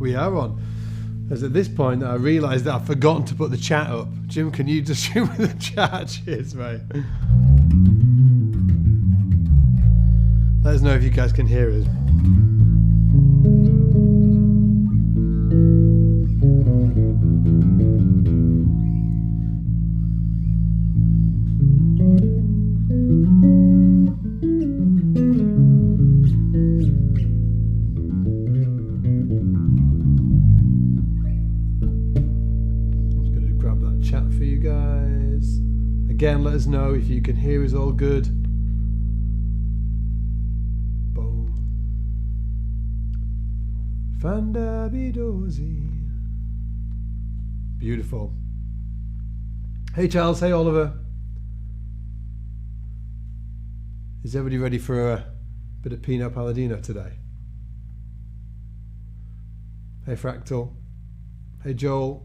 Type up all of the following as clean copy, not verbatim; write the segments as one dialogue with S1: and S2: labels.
S1: We are on. As at this point I realised that I've forgotten to put the chat up. Jim, can you just shoot me the chat? Cheers, mate. Let us know if you guys can hear us. Again, let us know if you can hear us all good. Boom. Fandabidozi. Beautiful. Hey Charles, hey Oliver. Is everybody ready for a bit of Pino Palladino today? Hey Fractal. Hey Joel.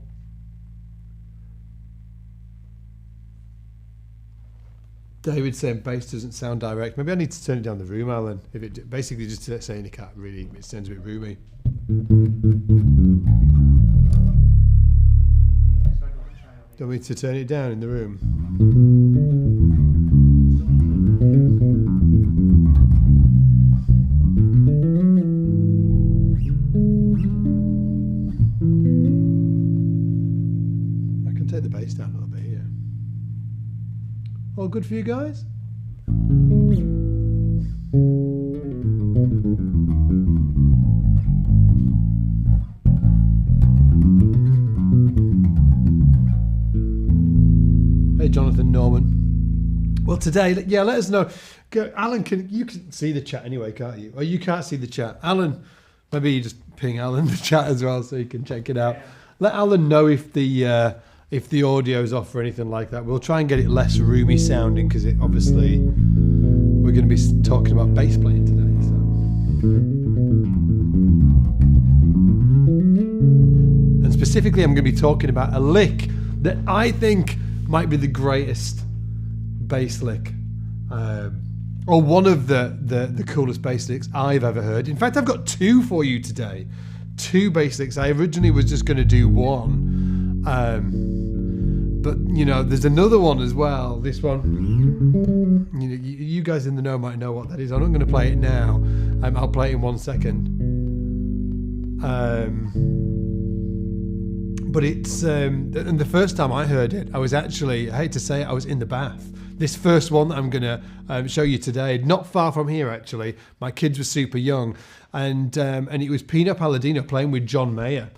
S1: David saying bass doesn't sound direct. Maybe I need to turn it down the room, Alan. If it basically just saying it can't really, it sounds a bit roomy. Do you want me to turn it down in the room? I can take the bass down a little bit here. All good for you guys? Hey Jonathan Norman. Well today, yeah, let us know. Alan, you can see the chat anyway, can't you? Or you can't see the chat. Alan, maybe you just ping Alan the chat as well so you can check it out. Let Alan know if the audio's off or anything like that. We'll try and get it less roomy sounding because it obviously we're going to be talking about bass playing today. So. And specifically I'm going to be talking about a lick that I think might be the greatest bass lick or one of the coolest bass licks I've ever heard. In fact, I've got two for you today. Two bass licks. I originally was just going to do one. But you know, there's another one as well. This one, you guys in the know might know what that is. I'm not going to play it now. I'll play it in 1 second. But it's and the first time I heard it, I was actually, I hate to say it, I was in the bath. This first one that I'm going to show you today, not far from here actually. My kids were super young, and it was Pino Palladino playing with John Mayer,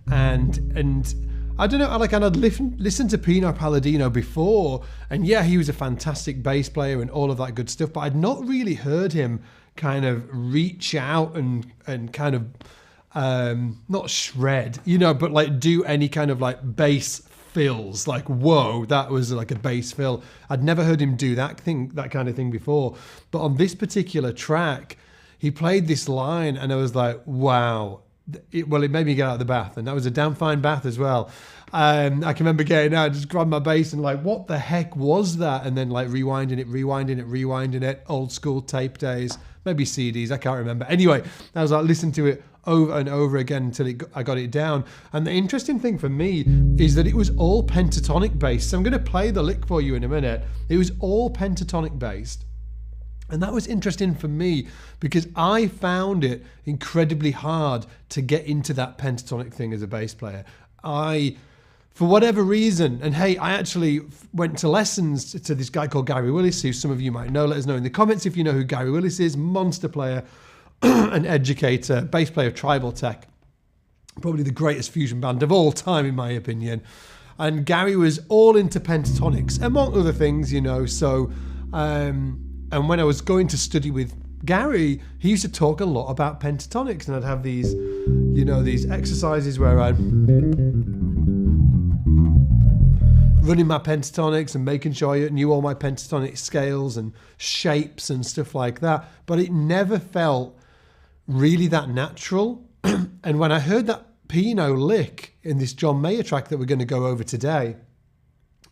S1: and I don't know, I'd listened to Pino Palladino before, and yeah, he was a fantastic bass player and all of that good stuff, but I'd not really heard him kind of reach out and kind of not shred, but like do any kind of like bass fills, like whoa, that was like a bass fill. I'd never heard him do that kind of thing before, but on this particular track, he played this line, and I was like, wow. It made me get out of the bath, and that was a damn fine bath as well. I can remember getting out, just grabbed my bass and like, what the heck was that? And then like rewinding it, old school tape days, maybe CDs, I can't remember. Anyway, I was like, listening to it over and over again until I got it down. And the interesting thing for me is that it was all pentatonic based. So I'm going to play the lick for you in a minute. It was all pentatonic based. And that was interesting for me because I found it incredibly hard to get into that pentatonic thing as a bass player. For whatever reason, and hey, I actually went to lessons to this guy called Gary Willis, who some of you might know. Let us know in the comments if you know who Gary Willis is. Monster player, an educator, bass player of Tribal Tech. Probably the greatest fusion band of all time, in my opinion. And Gary was all into pentatonics, among other things, so... And when I was going to study with Gary, he used to talk a lot about pentatonics, and I'd have these, you know, these exercises where I'd running my pentatonics and making sure I knew all my pentatonic scales and shapes and stuff like that. But it never felt really that natural. And when I heard that Pino lick in this John Mayer track that we're going to go over today,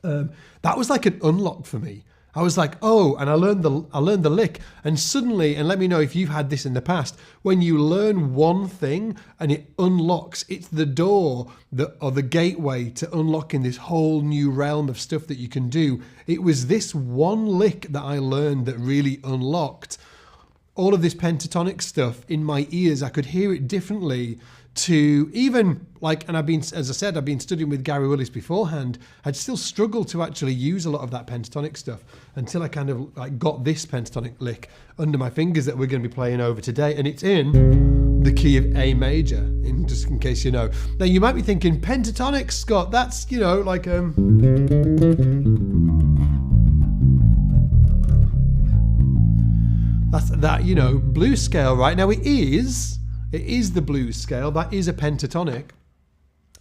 S1: that was like an unlock for me. I was like, oh, and I learned the lick, and suddenly, and let me know if you've had this in the past, when you learn one thing and it unlocks, it's the door or the gateway to unlocking this whole new realm of stuff that you can do. It was this one lick that I learned that really unlocked all of this pentatonic stuff in my ears. I could hear it differently to even like, and as I said, I've been studying with Gary Willis beforehand. I'd still struggled to actually use a lot of that pentatonic stuff until I kind of like got this pentatonic lick under my fingers that we're going to be playing over today. And it's in the key of A major, just in case you know. Now you might be thinking, pentatonic, Scott, that's, you know, like, that's that, you know, blues scale, right? Now it is the blues scale. That is a pentatonic.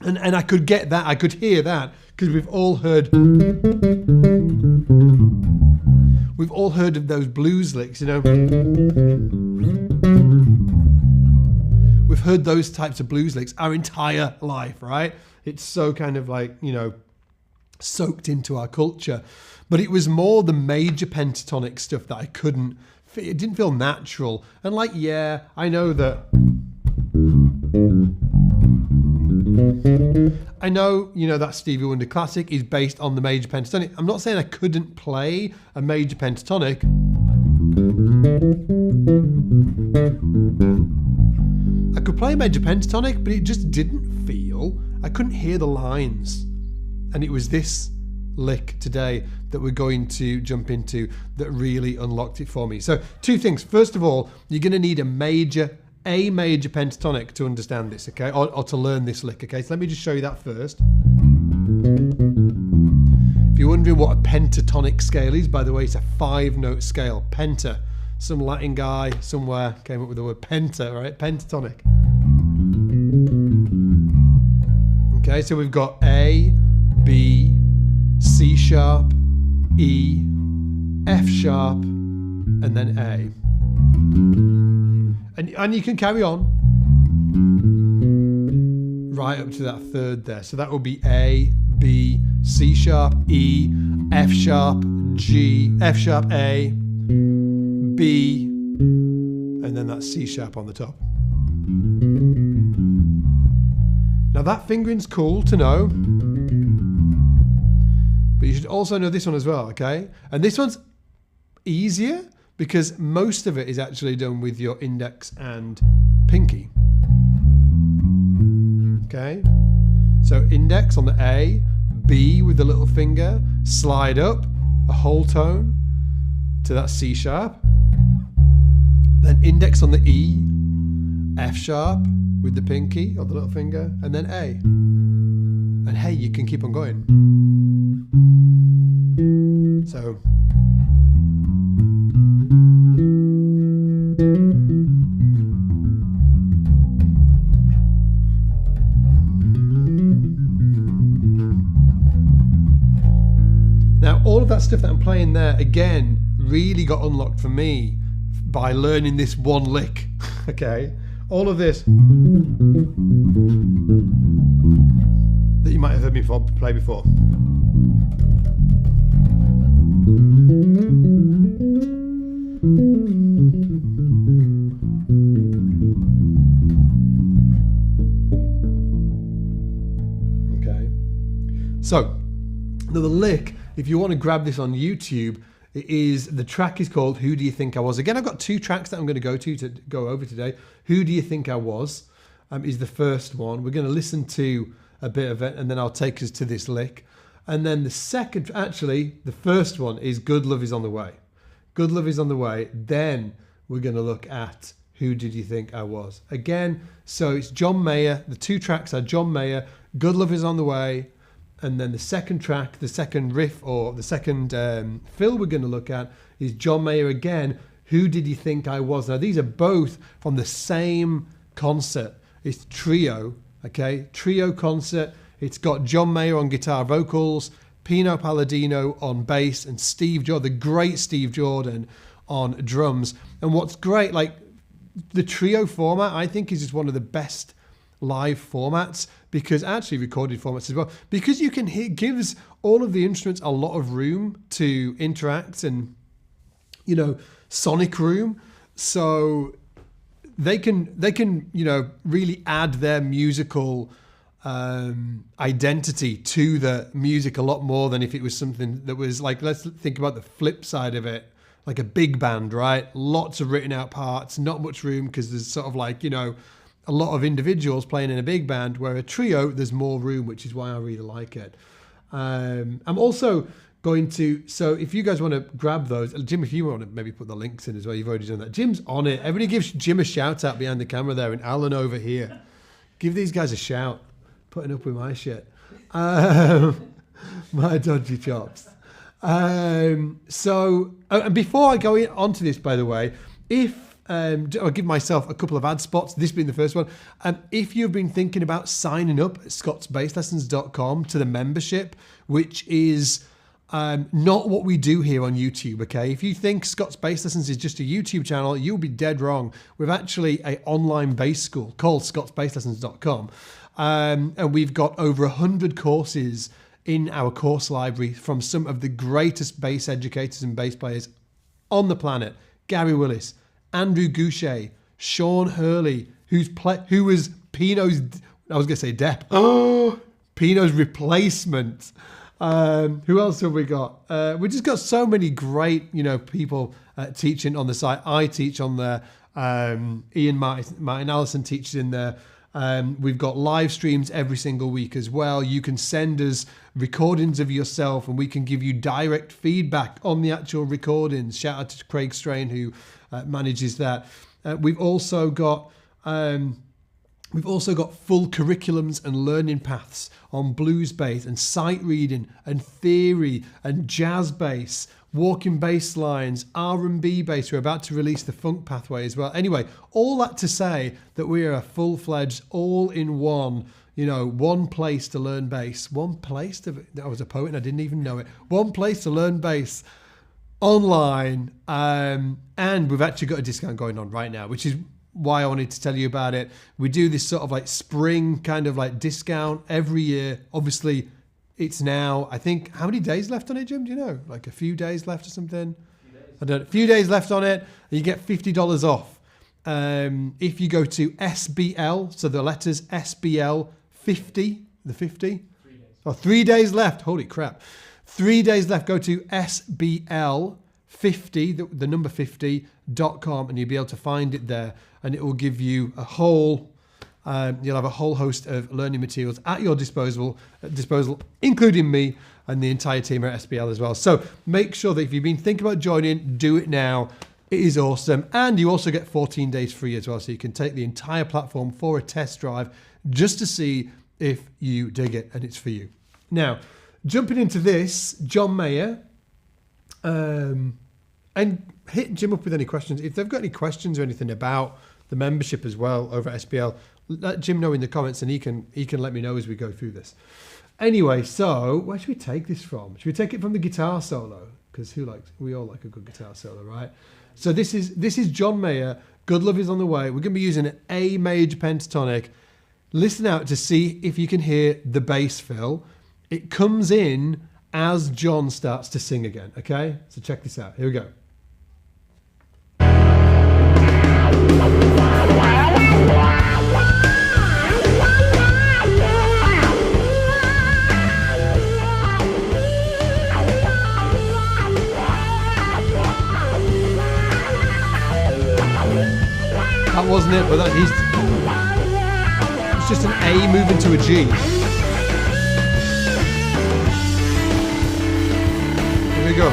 S1: And I could get that, I could hear that, because we've all heard of those blues licks, you know. We've heard those types of blues licks our entire life, right? It's so kind of like, you know, soaked into our culture. But it was more the major pentatonic stuff that I couldn't, it didn't feel natural. And like, yeah, I know that, I know, you know, that Stevie Wonder classic is based on the major pentatonic. I'm not saying I couldn't play a major pentatonic. I could play a major pentatonic, but it just didn't feel, I couldn't hear the lines. And it was this lick today that we're going to jump into that really unlocked it for me. So two things. First of all, you're going to need a major pentatonic to understand this, okay? Or to learn this lick, okay? So let me just show you that first. If you're wondering what a pentatonic scale is, by the way, it's a 5-note scale. Penta. Some Latin guy somewhere came up with the word penta, right? Pentatonic. Okay, so we've got A, B, C sharp, E, F sharp, and then A. And you can carry on right up to that third there. So that will be A, B, C sharp, E, F sharp, G, F sharp, A, B, and then that C sharp on the top. Now that fingering's cool to know, but you should also know this one as well, okay? And this one's easier because most of it is actually done with your index and pinky. Okay? So index on the A, B with the little finger, slide up a whole tone to that C sharp, then index on the E, F sharp with the pinky or the little finger, and then A. And hey, you can keep on going. So now all of that stuff that I'm playing there again really got unlocked for me by learning this one lick. Okay, all of this that you might have heard me play before. Okay, so now the lick, if you want to grab this on YouTube, the track is called Who Do You Think I Was? Again, I've got two tracks that I'm going to go over today. Who Do You Think I Was is the first one. We're going to listen to a bit of it, and then I'll take us to this lick. And then the second, actually, the first one is Good Love Is On The Way. Good Love Is On The Way. Then we're going to look at Who Did You Think I Was? Again, so it's John Mayer. The two tracks are John Mayer, Good Love Is On The Way, and then the second track, the second riff, or the second fill we're going to look at is John Mayer again. Who Did You Think I Was? Now, these are both from the same concert. It's Trio, okay? Trio concert. It's got John Mayer on guitar vocals, Pino Palladino on bass, and Steve Jordan, the great Steve Jordan, on drums. And what's great, like, the Trio format, I think, is just one of the best live formats, because actually recorded formats as well, because you can hear, gives all of the instruments a lot of room to interact and, you know, sonic room. So they can, you know, really add their musical identity to the music a lot more than if it was something that was like, let's think about the flip side of it, like a big band, right? Lots of written out parts, not much room because there's sort of like, you know, a lot of individuals playing in a big band, where a trio, there's more room, which is why I really like it. I'm also going to, so if you guys want to grab those, Jim, if you want to maybe put the links in as well, you've already done that. Jim's on it. Everybody gives Jim a shout out behind the camera there, and Alan over here. Give these guys a shout, putting up with my shit. My dodgy chops. So, and before I go on to this, by the way, if I'll give myself a couple of ad spots, this being the first one. If you've been thinking about signing up at scottsbasslessons.com to the membership, which is not what we do here on YouTube, okay? If you think Scott's Bass Lessons is just a YouTube channel, you'll be dead wrong. We've actually an online bass school called scottsbasslessons.com. And we've got over 100 courses in our course library from some of the greatest bass educators and bass players on the planet. Gary Willis, Andrew Goucher, Sean Hurley, who was Pino's, I was going to say Depp. Oh, Pino's replacement. Who else have we got? We just got so many great, you know, people teaching on the site. I teach on there. Ian Martin Allison teaches in there. We've got live streams every single week as well. You can send us recordings of yourself and we can give you direct feedback on the actual recordings. Shout out to Craig Strain, who manages that. We've also got full curriculums and learning paths on blues bass and sight reading and theory and jazz bass, walking bass lines, R&B bass. We're about to release the funk pathway as well. Anyway, all that to say that we are a full-fledged, all-in-one, you know, one place to learn bass. One place to, I was a poet and I didn't even know it. One place to learn bass online. And we've actually got a discount going on right now, which is why I wanted to tell you about it. We do this sort of like spring kind of like discount every year. Obviously, it's now, I think, how many days left on it, Jim? Do you know? Like a few days left or something? I don't know. A few days left on it. You get $50 off. If you go to SBL, so the letters SBL 50, the 50? 3 days. Oh, 3 days left. Holy crap. 3 days left. Go to SBL 50, the number 50.com, and you'll be able to find it there. And it will give you a whole, you'll have a whole host of learning materials at your disposal, including me and the entire team at SBL as well. So make sure that if you've been thinking about joining, do it now. It is awesome. And you also get 14 days free as well. So you can take the entire platform for a test drive just to see if you dig it and it's for you. Now, jumping into this, John Mayer, and hit Jim up with any questions. If they've got any questions or anything about the membership as well over at SBL, let Jim know in the comments and he can let me know as we go through this. Anyway, so where should we take this from? Should we take it from the guitar solo? Because we all like a good guitar solo, right? So this is John Mayer. Good Love Is On The Way. We're going to be using an A major pentatonic. Listen out to see if you can hear the bass fill. It comes in as John starts to sing again, okay? So check this out. Here we go. That wasn't it, but it's just an A moving to a G. Here we go.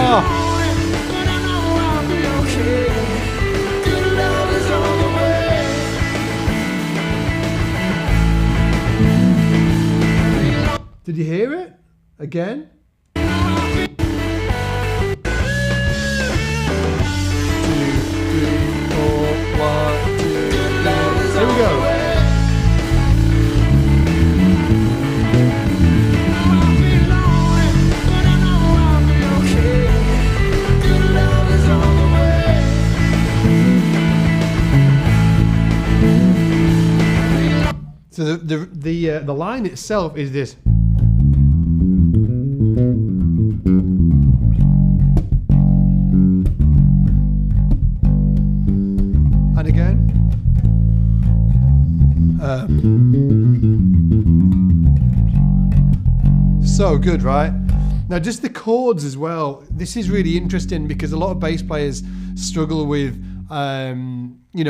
S1: Oh. Did you hear it? Again? 2, 3, 4, 1, 2, 3. Here we go. So the line itself is this. And again. So good, right? Now just the chords as well. This is really interesting because a lot of bass players struggle with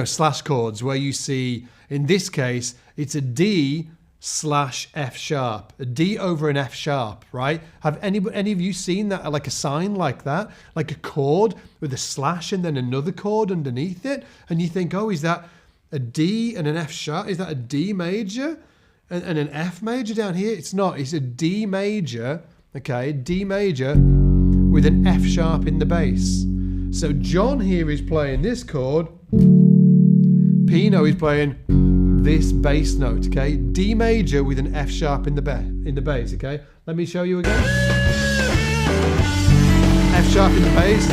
S1: slash chords where you see, in this case, it's a D slash F sharp, a D over an F sharp, right? Have any of you seen that, like a sign like that, like a chord with a slash and then another chord underneath it? And you think, oh, is that a D and an F sharp? Is that a D major and an F major down here? It's not, it's a D major, okay, D major with an F sharp in the bass. So John here is playing this chord, Pino is playing this bass note, okay? D major with an F sharp in the bass, okay? Let me show you again. F sharp in the bass,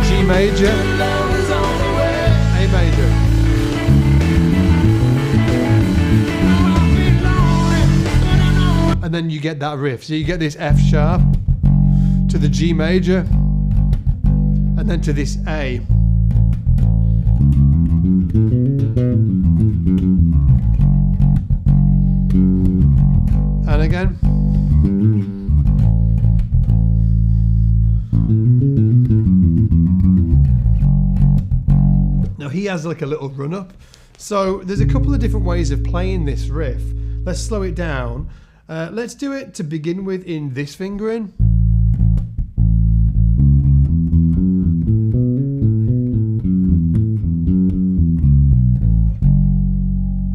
S1: G major, A major. And then you get that riff. So you get this F sharp to the G major and then to this A. And again. Now he has like a little run up. So there's a couple of different ways of playing this riff. Let's slow it down. Let's do it to begin with in this fingering.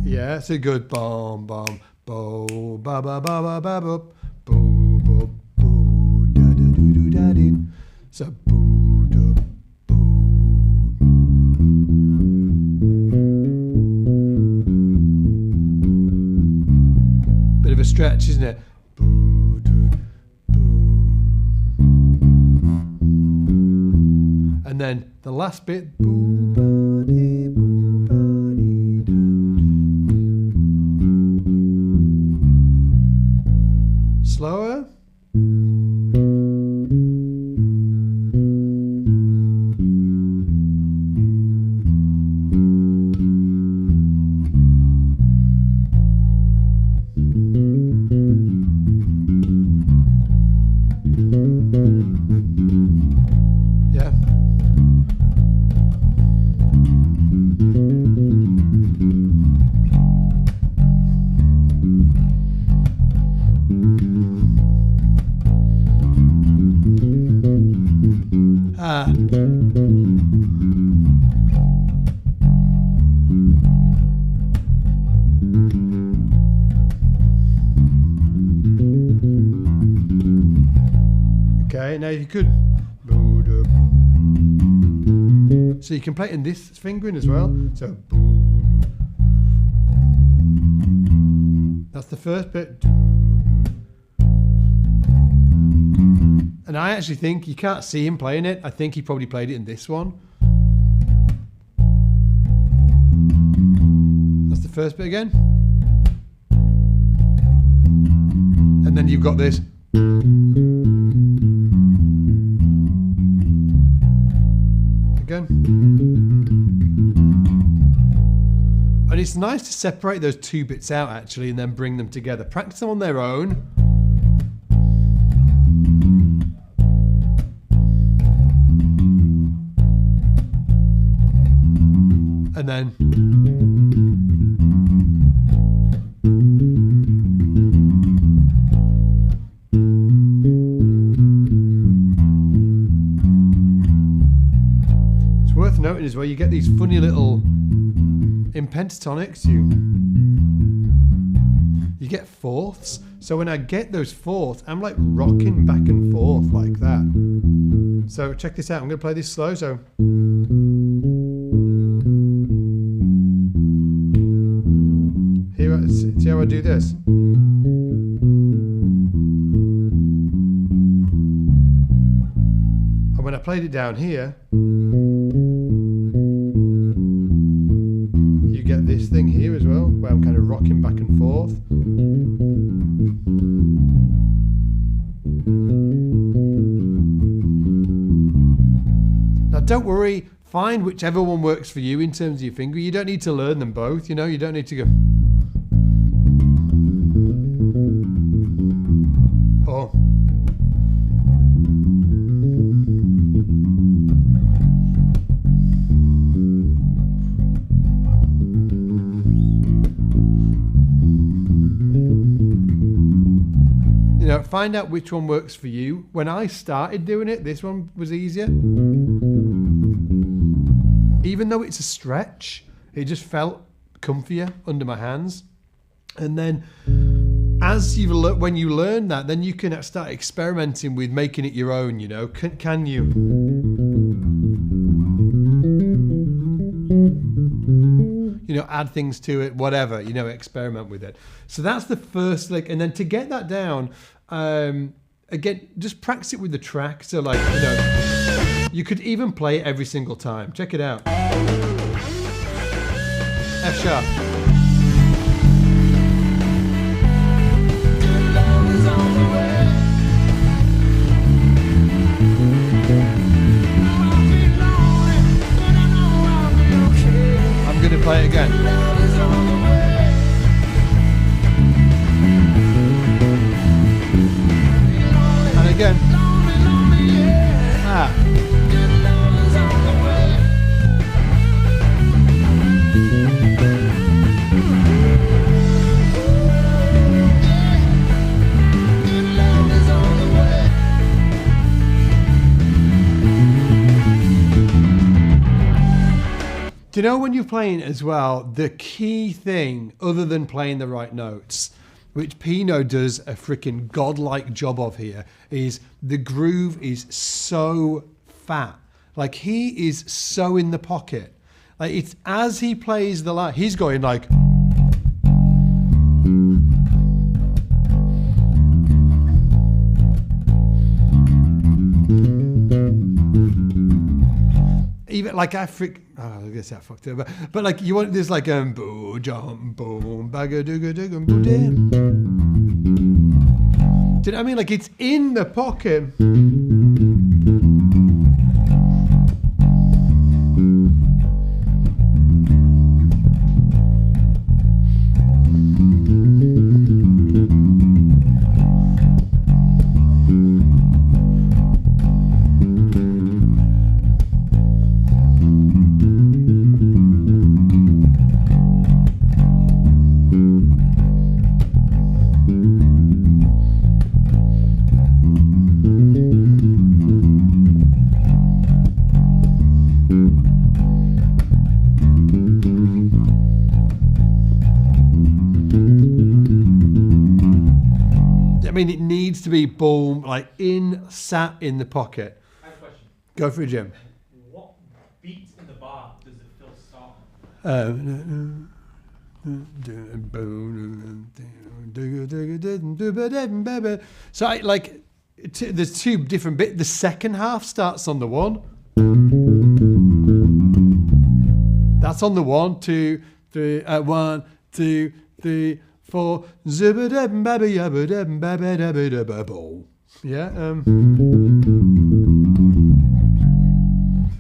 S1: Yeah, it's a good bom bom bo ba ba ba ba ba bo bo bo bo da da do do da dee. So boo da boo. Bit of a stretch, isn't it? Boo do boo. And then the last bit boo ba dee boo ba dee da. Slower. Yeah. Okay, now you could. So you can play it in this fingering as well. So that's the first bit. And I actually think, you can't see him playing it, I think he probably played it in this one. That's the first bit again. And then you've got this. Again. And it's nice to separate those two bits out actually and then bring them together. Practice them on their own. And then it's worth noting as well, you get these funny little in pentatonics, you you get fourths. So when I get those fourths, I'm like rocking back and forth like that. So check this out. I'm going to play this slow. So here, see how I do this. And when I played it down here, you get this thing here as well, where I'm kind of rocking back and forth. Now don't worry, find whichever one works for you in terms of your finger. You don't need to learn them both, you know, you don't need to go. Oh. You know, find out which one works for you. When I started doing it, this one was easier. Even though it's a stretch, it just felt comfier under my hands. And then when you learn that, then you can start experimenting with making it your own, you know. Can you? You know, add things to it, whatever, you know, experiment with it. So that's the first lick. And then to get that down, again, just practice it with the track. So like, you know, you could even play it every single time. Check it out. F sharp. I'm going to play it again. And again. Ah. Do you know when you're playing as well, the key thing, other than playing the right notes, which Pino does a freaking godlike job of here, is the groove is so fat. Like, he is so in the pocket. Like, it's as he plays the line, he's going like... Even like I guess I fucked it up. But like you want this like boo jump boom bagga dooga dooga boo dim. Do you know what I mean? Like it's in the pocket. I mean, it needs to be boom, like sat in the pocket.
S2: I have a question.
S1: Go for it, Jim.
S2: What beat in the bar does it feel soft?
S1: So there's two different bits. The second half starts on the one. That's on the 1, 2, 3, 1, 2, 3, 4. Yeah.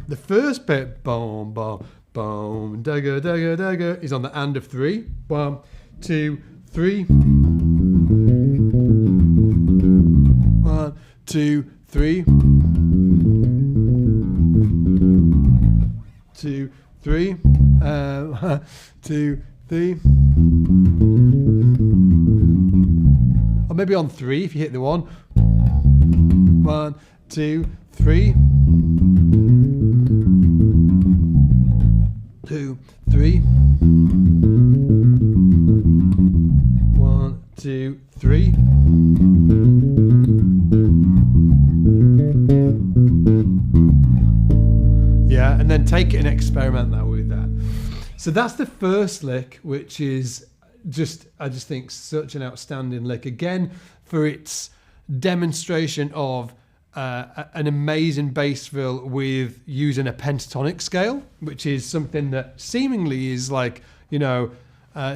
S1: The first bit, boom, boom, boom, dagger, dagger, dagger, is on the and of 3. 1, 2, 3. 1, 2, 3. 2, 3. 1, 2, 3. Or maybe on 3 if you hit the 1. 1, 2, 3. 2, 3. 1, 3. Yeah, and then take it and experiment that with that. So that's the first lick, which is I just think such an outstanding lick. Again, for its demonstration of an amazing bass fill with using a pentatonic scale, which is something that seemingly is like, you know,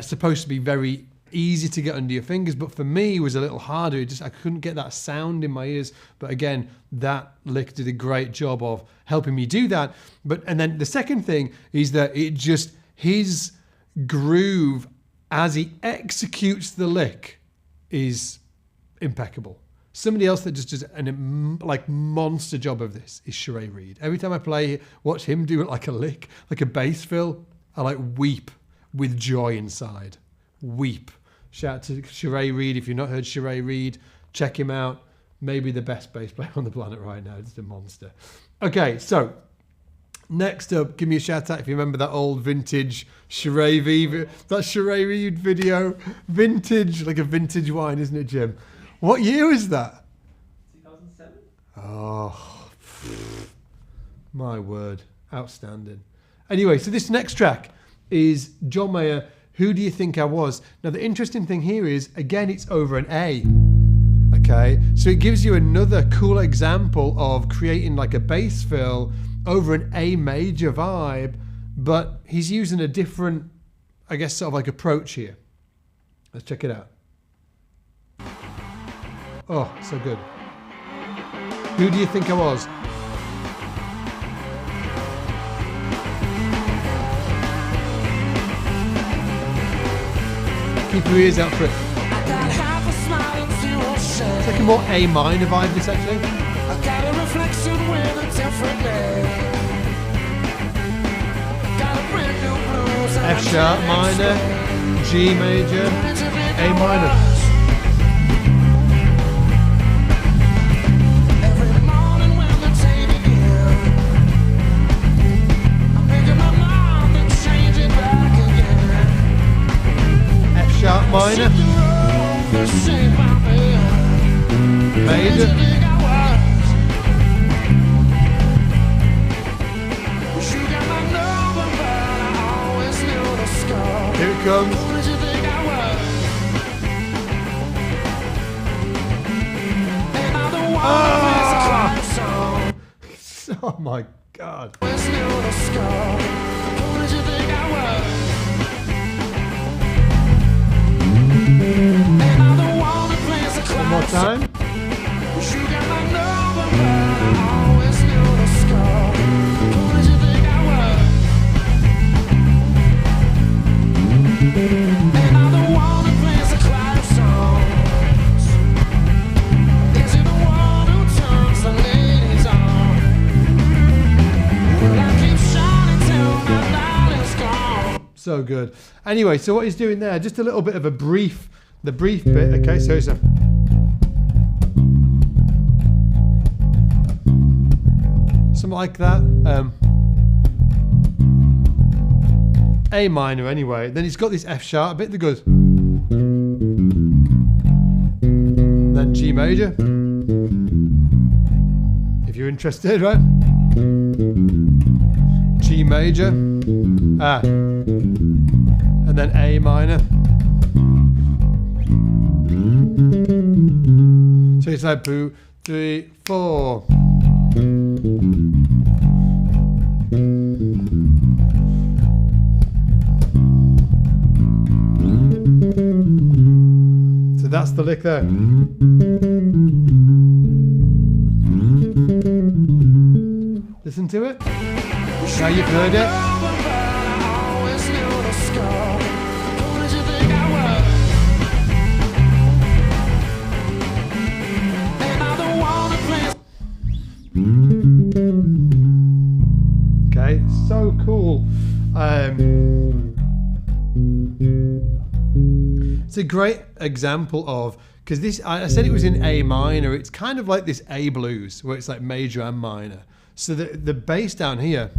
S1: supposed to be very easy to get under your fingers, but for me it was a little harder. I couldn't get that sound in my ears. But again, that lick did a great job of helping me do that. And then the second thing is that his groove as he executes the lick is impeccable. Somebody else that just does a monster job of this is Sheree Reed. Every time I watch him do it like a lick, like a bass fill, I like weep with joy inside. Weep. Shout out to Sheree Reed. If you've not heard Sheree Reed, check him out. Maybe the best bass player on the planet right now. It's a monster. Okay, so next up, give me a shout out if you remember that old vintage Sheree Reed video. Vintage, like a vintage wine, isn't it, Jim? What year was that?
S2: 2007.
S1: Oh, my word. Outstanding. Anyway, so this next track is John Mayer, Who Do You Think I Was? Now, the interesting thing here is, again, it's over an A. Okay, so it gives you another cool example of creating like a bass fill over an A major vibe, but he's using a different, I guess, sort of like approach here. Let's check it out. Oh, so good. Who do you think I was? Keep your ears out for it. It's like a more A minor vibe, this actually. F sharp minor, G major, A minor. F sharp minor, major, here it comes. Oh my God. One more time. So good. Anyway, so what he's doing there, just a little bit of the brief bit. Okay, so it's a something like that. A minor anyway. Then he's got this F sharp bit that goes. Then G major. If you're interested, right? G major. And then A minor. So it's like 2, 3, 4. So that's the lick there. Listen to it. Now you've heard it. Okay, so cool. It's a great example of, because this, I said it was in A minor. It's kind of like this A blues where it's like major and minor. So the bass down here.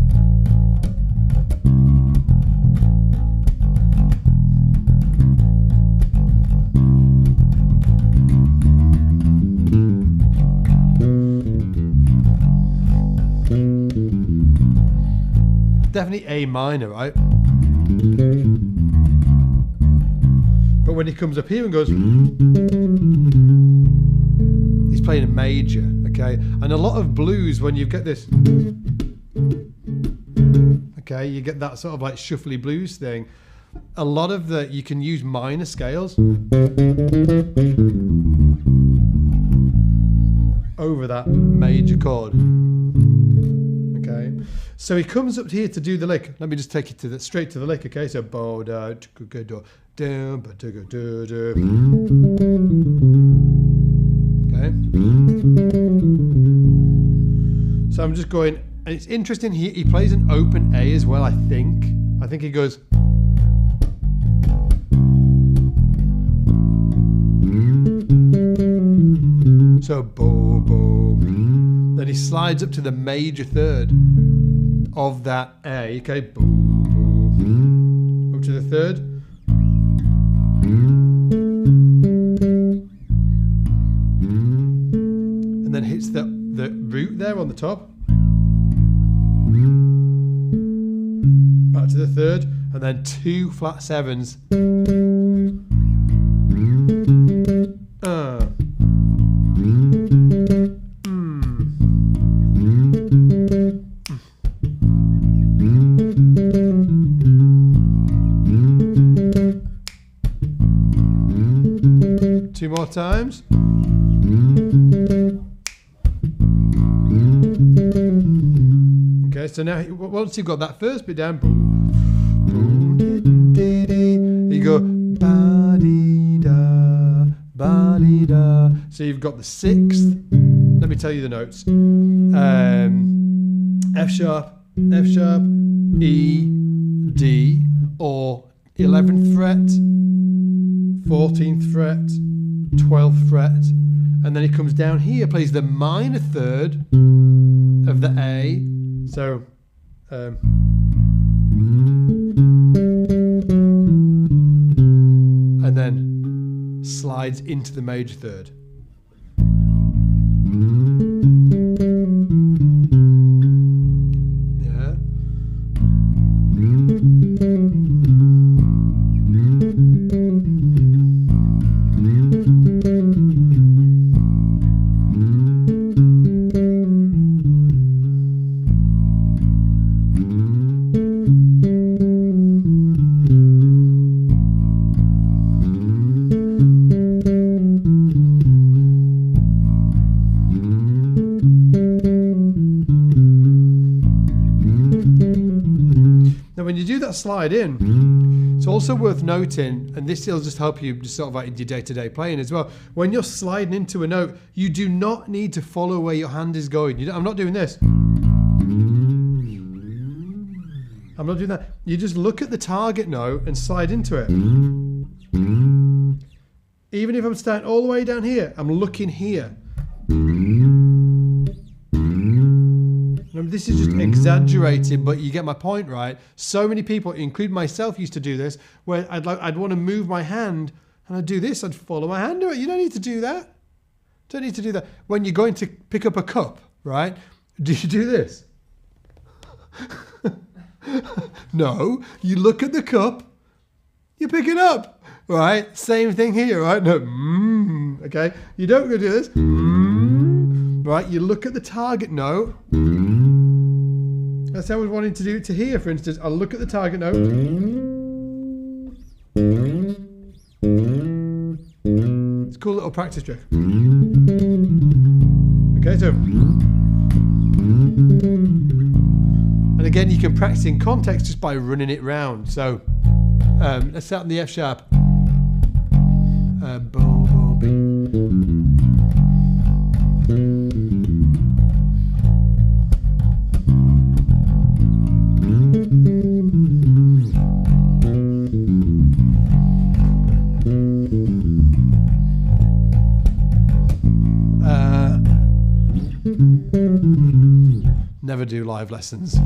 S1: definitely A minor, right? But when he comes up here and goes, he's playing a major, okay? And a lot of blues, when you get this, okay, you get that sort of like shuffly blues thing. A lot of you can use minor scales over that major chord. Okay, so he comes up here to do the lick. Let me just take it straight to the lick. Okay, so bow da do down, but do do. Okay, so I'm just going, and it's interesting. He plays an open A as well. I think he goes. So boom, boom. Then he slides up to the major third of that A. Okay, boom, boom. Up to the third. And then hits the root there on the top. Back to the third, and then 2 flat sevens. Two more times. Okay, so now once you've got that first bit down, boom, boom, you go ba-dee-da, ba-dee-da. So you've got the 6th. Let me tell you the notes. F sharp, E, D, or 11th fret, 14th fret, 12th fret, and then he comes down here, plays the minor third of the A. So and then slides into the major third. Yeah. When you do that slide in, it's also worth noting, and this will just help you just sort of like in your day-to-day playing as well. When you're sliding into a note, you do not need to follow where your hand is going. I'm not doing this. I'm not doing that. You just look at the target note and slide into it. Even if I'm starting all the way down here, I'm looking here. This is just exaggerated, but you get my point, right? So many people, including myself, used to do this, where I'd want to move my hand, and I'd do this, I'd follow my hand to it. You don't need to do that. Don't need to do that. When you're going to pick up a cup, right? Do you do this? No, you look at the cup, you pick it up, right? Same thing here, right? No, okay? You don't go do this. Right, you look at the target note. That's how I was wanting to do it to here, for instance. I'll look at the target note. It's a cool little practice trick. Okay, so. And again, you can practice in context just by running it round. So, let's start on the F sharp. Never do live lessons.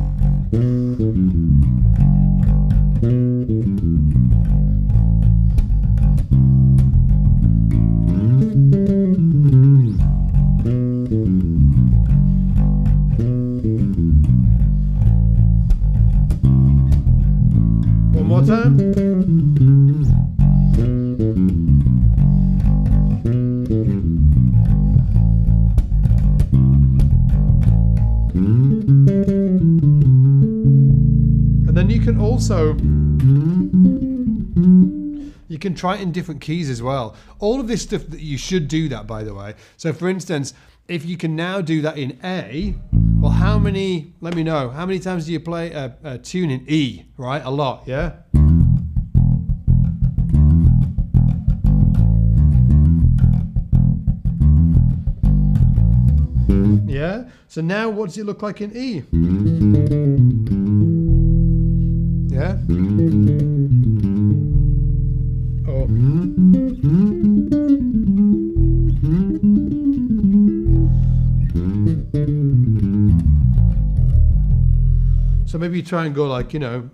S1: time. And then you can also, you can try it in different keys as well. All of this stuff that you should do that, by the way. So for instance, if you can now do that in A, well, how many, let me know, how many times do you play a tune in E, right? A lot, yeah? Yeah? So now what does it look like in E? Yeah? Oh. So maybe you try and go like, you know,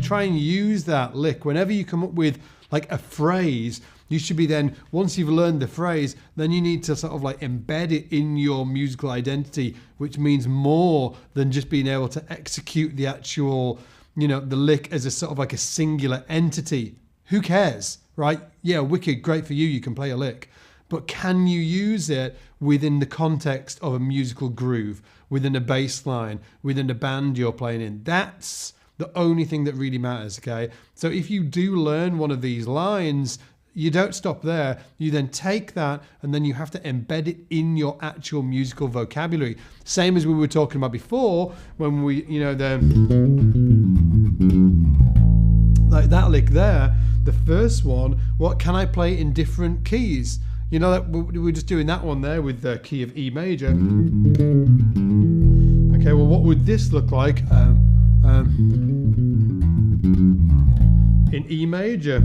S1: try and use that lick whenever you come up with like a phrase. You should be then, once you've learned the phrase, then you need to sort of like embed it in your musical identity, which means more than just being able to execute the actual, you know, the lick as a sort of like a singular entity. Who cares, right? Yeah, wicked, great for you, you can play a lick. But can you use it within the context of a musical groove, within a bass line, within a band you're playing in? That's the only thing that really matters, okay? So if you do learn one of these lines, you don't stop there. You then take that and then you have to embed it in your actual musical vocabulary. Same as we were talking about before when we, you know, like that lick there, the first one, what can I play in different keys? You know, that we were just doing that one there with the key of E major. Okay, well, what would this look like? In E major.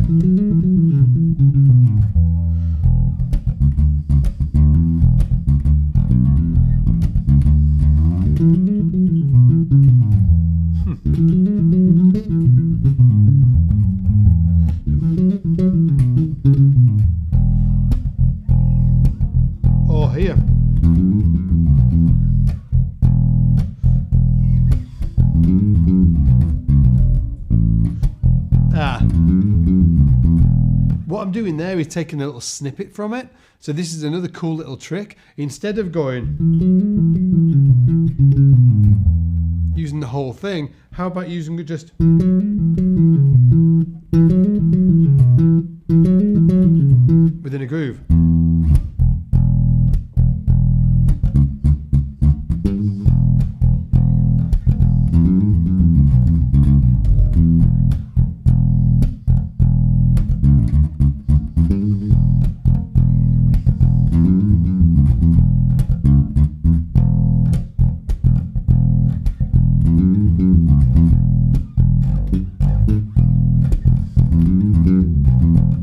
S1: Or here. What I'm doing there is taking a little snippet from it. So this is another cool little trick. Instead of going using the whole thing, how about using it just within a groove?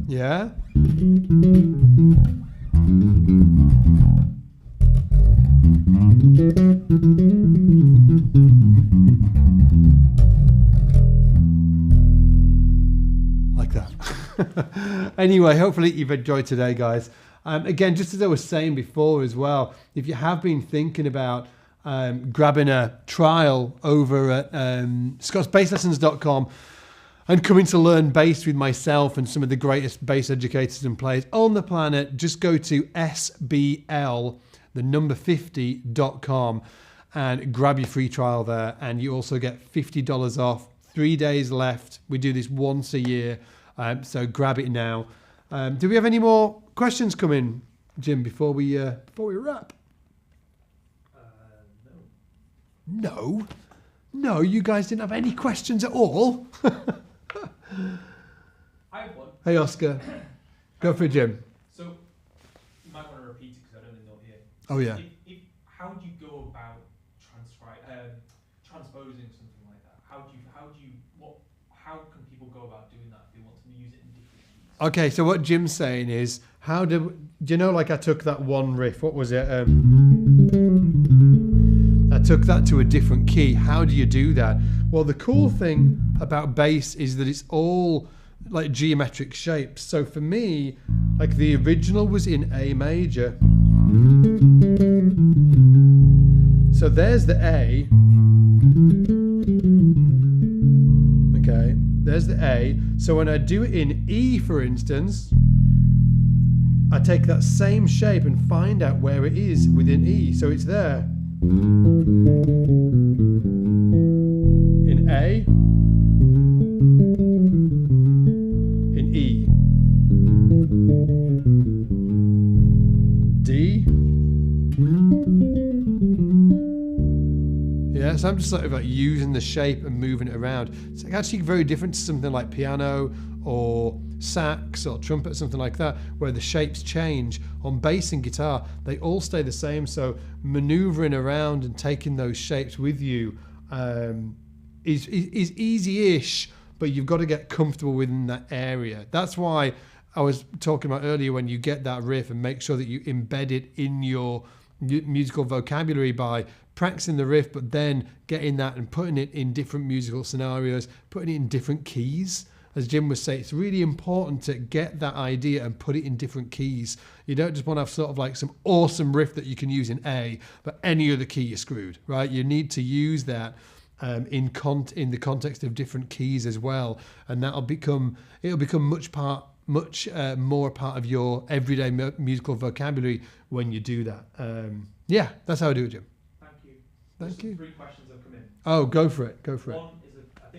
S1: Yeah. Like that. Anyway, hopefully you've enjoyed today, guys. Again, just as I was saying before as well, if you have been thinking about grabbing a trial over at scottsbasslessons.com and coming to learn bass with myself and some of the greatest bass educators and players on the planet, just go to sbl50.com and grab your free trial there. And you also get $50 off, 3 days left. We do this once a year, so grab it now. Do we have any more questions coming, Jim, before we wrap? No. No, you guys didn't have any questions at all?
S2: I have one.
S1: Hey, Oscar. Go for it, Jim.
S2: So, my
S1: Oh yeah.
S2: How do you go about transposing something like that? How can people go about doing that if they want to use it in different keys?
S1: Okay, so what Jim's saying is, do you know, like I took that one riff, what was it? I took that to a different key. How do you do that? Well, the cool thing about bass is that it's all like geometric shapes. So for me, like the original was in A major. So there's the A. Okay, there's the A. So when I do it in E, for instance, I take that same shape and find out where it is within E. So it's there. In A. In E. D. Yeah, so I'm just sort of like using the shape and moving it around. It's actually very different to something like piano or sax or trumpet, something like that, where the shapes change. On bass and guitar, they all stay the same. So maneuvering around and taking those shapes with you is easy-ish, but you've got to get comfortable within that area. That's why I was talking about earlier, when you get that riff, and make sure that you embed it in your musical vocabulary by practicing the riff, but then getting that and putting it in different musical scenarios, putting it in different keys. As Jim was saying, it's really important to get that idea and put it in different keys. You don't just want to have sort of like some awesome riff that you can use in A, but any other key you're screwed, right? You need to use that in the context of different keys as well, and it'll become much more a part of your everyday musical vocabulary when you do that. Yeah, that's how I do it, Jim.
S2: Thank you.
S1: Thank you.
S2: 3 questions have come in.
S1: Oh, go for it.
S2: One is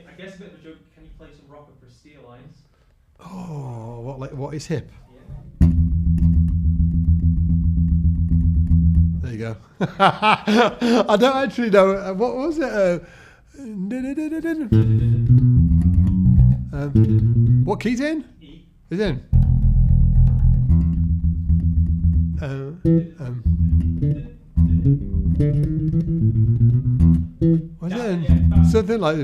S2: I guess a bit of a joke. Can you play some rock and Prestige lines?
S1: Oh, what is hip?
S2: Yeah.
S1: There you go. I don't actually know. What was it? What key's in?
S2: E.
S1: Is in? What's it in? Something like I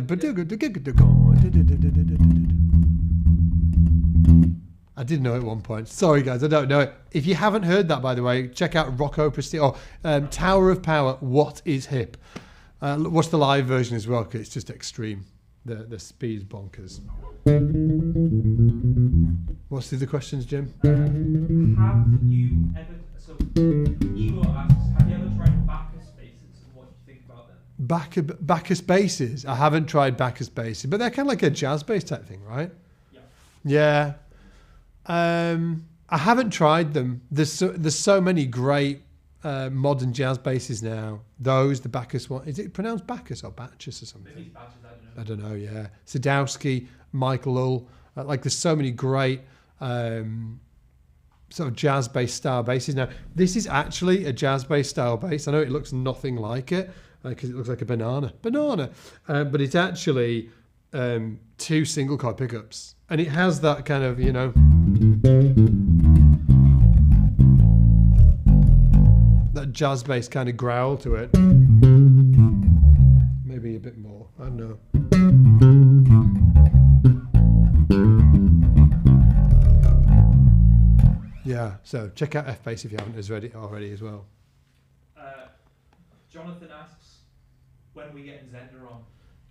S1: did know it at one point. Sorry guys, I don't know it. If you haven't heard that, by the way, check out Rocco Prestige or Tower of Power. What is hip? Watch the live version as well, because it's just extreme. The speed's bonkers. What's the other questions, Jim?
S2: Have you ever? So Igor asks, have you ever tried Bacchus basses, and what do you think about them?
S1: Bacchus basses. I haven't tried Bacchus basses, but they're kind of like a jazz bass type thing, right?
S2: Yeah.
S1: Yeah. I haven't tried them. There's so many great modern jazz basses now. The Bacchus one. Is it pronounced Bacchus or Bacchus or something?
S2: Maybe it's Bacchus, I don't know.
S1: Yeah. Sadowski, Michael Hull. Like there's so many great sort of jazz bass style basses now. This is actually a jazz bass style bass. I know it looks nothing like it because it looks like a banana, but it's actually 2 single coil pickups, and it has that kind of, you know, that jazz bass kind of growl to it. Maybe a bit more. I don't know. Yeah, so check out F-Bass if you haven't already as well.
S2: Jonathan asks, when are we getting Zender on?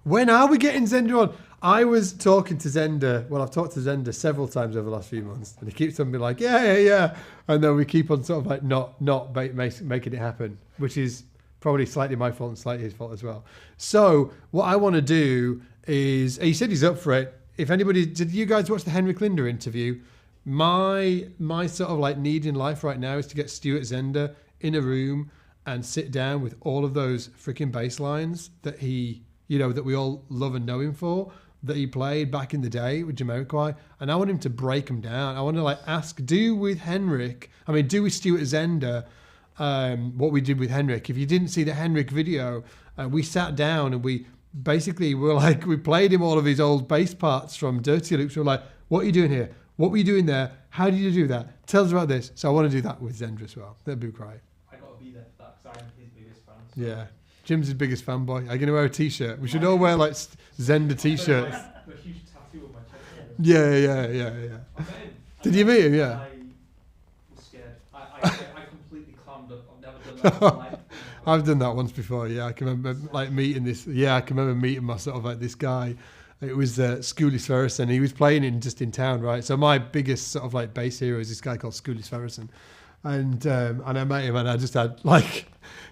S1: When are we getting Zender on? I was talking to Zender. Well, I've talked to Zender several times over the last few months, and he keeps on being like, yeah. And then we keep on sort of like not making it happen, which is probably slightly my fault and slightly his fault as well. So what I want to do is, he said he's up for it. If anybody, did you guys watch the Henrik Linder interview? My sort of like need in life right now is to get Stuart Zender in a room and sit down with all of those freaking bass lines that he, you know, that we all love and know him for, that he played back in the day with Jamiroquai, and I want him to break them down. I want to like do with Stuart Zender what we did with Henrik. If you didn't see the Henrik video, we sat down and we played him all of his old bass parts from Dirty Loops. We were like, what are you doing here? What were you doing there? How did you do that? Tell us about this. So I want to do that with Zender as well. That'd be great.
S2: I got a got to be there for that because I'm his biggest fan. So.
S1: Yeah. Jim's his biggest fanboy. I'm going to wear a t-shirt. We should all wear like Zenda t-shirts.
S2: A huge tattoo on my chest.
S1: Yeah.
S2: I met him.
S1: Did you meet him? Yeah.
S2: I was scared. I completely clammed up. I've never done that in my life.
S1: I've done that once before. Yeah, I can remember like meeting this. Yeah, I can remember meeting my sort of like this guy. It was Schoolie Sverrisson. He was playing in town, right? So my biggest sort of like bass hero is this guy called Schoolie Sverrisson. And I met him and I just had like,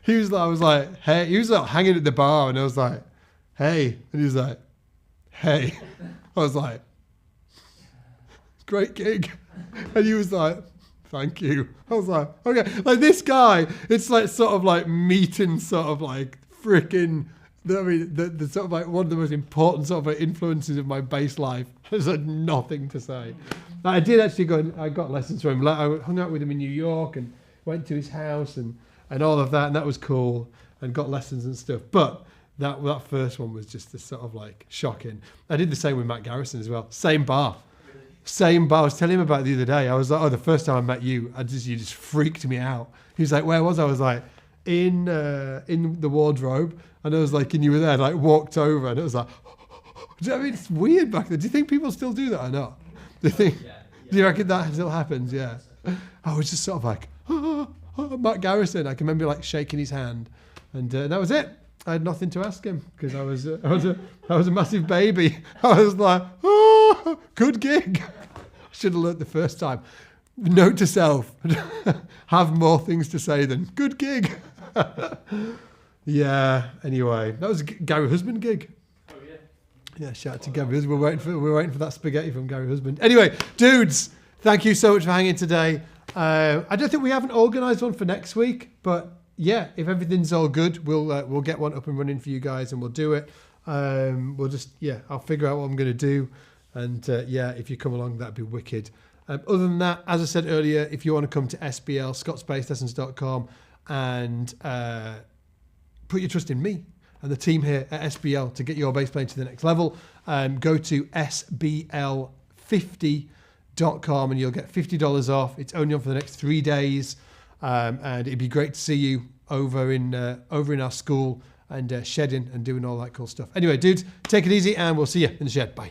S1: I was like, hey, he was like hanging at the bar and I was like, hey. And he was like, hey. I was like, great gig. And he was like, thank you. I was like, okay. Like this guy, it's like sort of like meeting sort of like freaking, I mean, the sort of like one of the most important sort of like influences of my bass life. There's like nothing to say. I did actually go and I got lessons from him. I hung out with him in New York and went to his house and all of that. And that was cool and got lessons and stuff. But that first one was just this sort of like shocking. I did the same with Matt Garrison as well. Same bar. Same bar. I was telling him about it the other day. I was like, oh, the first time I met you, you just freaked me out. He was like, where was I? I was like, in the wardrobe. And I was like, and you were there, and I walked over and it was like, I mean, it's weird back then. Do you think people still do that or not? Do you think? Do you reckon that still happens? Yeah. I was just sort of like, Matt Garrison. I can remember like shaking his hand, and that was it. I had nothing to ask him because I was a massive baby. I was like, oh, good gig. I should have learnt the first time. Note to self: have more things to say than good gig. Yeah. Anyway, that was a Gary Husband gig. Yeah, shout out to Gary. We're waiting for that spaghetti from Gary Husband. Anyway, dudes, thank you so much for hanging today. I don't think we haven't organised one for next week, but yeah, if everything's all good, we'll get one up and running for you guys, and we'll do it. I'll figure out what I'm going to do, and if you come along, that'd be wicked. Other than that, as I said earlier, if you want to come to SBL, scottsbasslessons.com, and put your trust in me and the team here at SBL to get your bass playing to the next level, go to sbl50.com and you'll get $50 off. It's only on for the next 3 days, and it'd be great to see you over in our school and shedding and doing all that cool stuff. Anyway, dudes, take it easy and we'll see you in the shed. Bye.